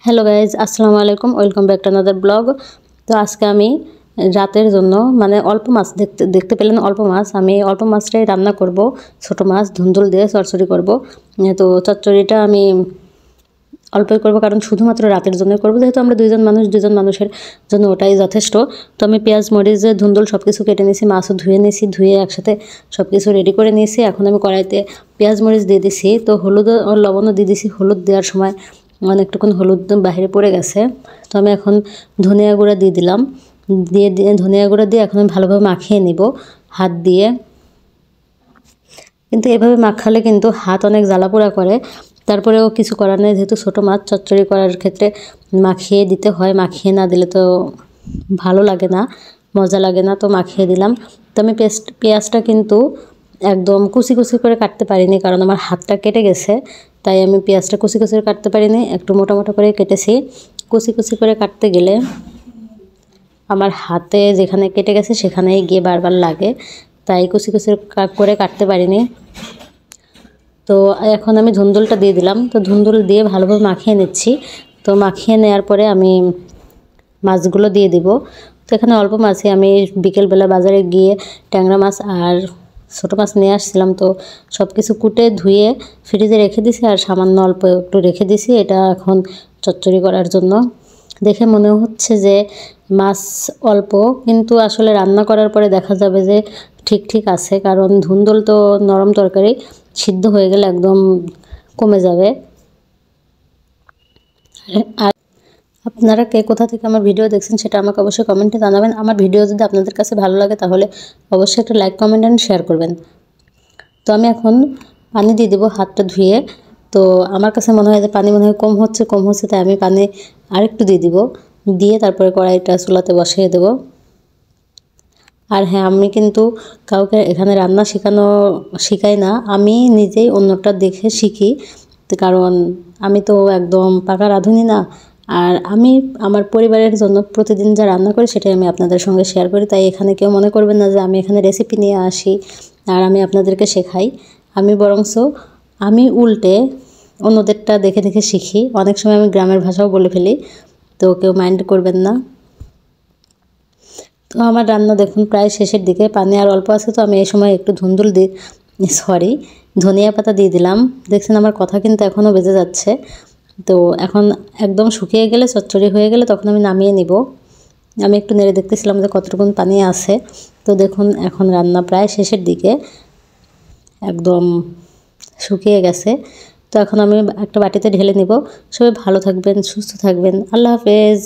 Hello guys, আসসালামু আলাইকুম। Welcome back to another blog. তো আজকে আমি রাতের জন্য মানে অল্প মাছ দেখতে পেলেন, অল্প মাছ। আমি অল্প মাছটাই রান্না করব, ছোট মাছ ধুন্দুল দিয়ে চচ্চড়ি করব। তো চচ্চড়িটা আমি অল্পই করব, কারণ শুধুমাত্র রাতের জন্যই করব, যেহেতু আমরা দুজন মানুষের জন্য ওটাই যথেষ্ট। তো আমি পেঁয়াজ মরিচ ধুন্দুল সব কিছু কেটে নিয়েছি, মাছও ধুয়ে নিয়েছি, ধুয়ে একসাথে সব কিছু রেডি করে নিয়েছি। এখন আমি কড়াইতে পেঁয়াজ মরিচ দিয়ে দিছি, তো হলুদ ও লবণও দিয়ে দিছি। হলুদ দেওয়ার সময় অনেকটুকুন হলুদ বাইরে পড়ে গেছে, তো আমি এখন ধনিয়া গুঁড়া দিয়ে দিলাম। দিয়ে ধনিয়া গুঁড়া দিয়ে এখন আমি ভালোভাবে মাখিয়ে নিব হাত দিয়ে। কিন্তু এভাবে মাখালে কিন্তু হাত অনেক জ্বালাপোড়া করে, তারপরেও কিছু করার নেই, যেহেতু ছোটো মাছ চচ্চড়ি করার ক্ষেত্রে মাখিয়ে দিতে হয়। মাখিয়ে না দিলে তো ভালো লাগে না, মজা লাগে না। তো মাখিয়ে দিলাম। তো আমি পেঁয়াজটা কিন্তু একদম কুচি কুচি করে কাটতে পারিনি, কারণ আমার হাতটা কেটে গেছে, তাই আমি পেঁয়াজটা কুচি কুচি কাটতে পারিনি, একটু মোটা মোটা করে কেটেছি। কুচি কুচি করে কাটতে গেলে আমার হাতে যেখানে কেটে গেছে সেখানেই গিয়ে বারবার লাগে, তাই কুচি কুচি করে কাটতে পারিনি। তো এখন আমি ধুন্দুলটা দিয়ে দিলাম। তো ধুন্দুল দিয়ে ভালোভাবে মাখিয়ে নিচ্ছি। তো মাখিয়ে নেওয়ার পরে আমি মাছগুলো দিয়ে দিব। তো এখানে অল্প মাছই, আমি বিকেলবেলা বাজারে গিয়ে ট্যাংরা মাছ আর ছোটো মাছ নিয়ে আসছিলাম। তো সব কিছু কুটে ধুয়ে ফ্রিজে রেখে দিছি, আর সামান্য অল্প একটু রেখে দিছি এটা এখন চচ্চড়ি করার জন্য। দেখে মনে হচ্ছে যে মাছ অল্প, কিন্তু আসলে রান্না করার পরে দেখা যাবে যে ঠিক আছে, কারণ ধুন্দুল তো নরম তরকারি, সিদ্ধ হয়ে গেলে একদম কমে যাবে। আর আপনারা কে কোথা থেকে আমার ভিডিও দেখছেন সেটা আমাকে অবশ্যই কমেন্টে জানাবেন। আমার ভিডিও যদি আপনাদের কাছে ভালো লাগে তাহলে অবশ্যই একটা লাইক, কমেন্ট অ্যান্ড শেয়ার করবেন। তো আমি এখন পানি দিয়ে দেবো হাতটা ধুয়ে। তো আমার কাছে মনে হয় যে পানি মনে হয় কম হচ্ছে, তাই আমি পানি আরেকটু দিয়ে দিব। দিয়ে তারপরে কড়াইটা চুলাতে বসিয়ে দেব। আর হ্যাঁ, আমি কিন্তু কাউকে এখানে রান্না শিখাই না, আমি নিজেই অন্যটা দেখে শিখি, কারণ আমি তো একদম পাকা রাঁধুনি না। আর আমি আমার পরিবারের জন্য প্রতিদিন যা রান্না করি সেটাই আমি আপনাদের সঙ্গে শেয়ার করি, তাই এখানে কেউ মনে করবেন না যে আমি এখানে রেসিপি নিয়ে আসি আর আমি আপনাদেরকে শেখাই। আমি বরংস আমি উল্টে অন্যদেরটা দেখে দেখে শিখি। অনেক সময় আমি গ্রামের ভাষাও বলে ফেলি, তো কেউ মাইন্ড করবেন না। তো আমার রান্না দেখুন প্রায় শেষের দিকে, পানি আর অল্প আছে, তো আমি এই সময় একটু ধনিয়া পাতা দিয়ে দিলাম। দেখছেন আমার কথা কিন্তু এখনও বেজে যাচ্ছে। তো এখন একদম শুকিয়ে গেলে, চচ্চড়ি হয়ে গেলে তখন আমি নামিয়ে নিব। আমি একটু নেড়ে দেখতেছিলাম যে কতটুকুন পানি আছে। তো দেখুন এখন রান্না প্রায় শেষের দিকে, একদম শুকিয়ে গেছে। তো এখন আমি একটা বাটিতে ঢেলে নিব। সবাই ভালো থাকবেন, সুস্থ থাকবেন। আল্লাহ হাফেজ।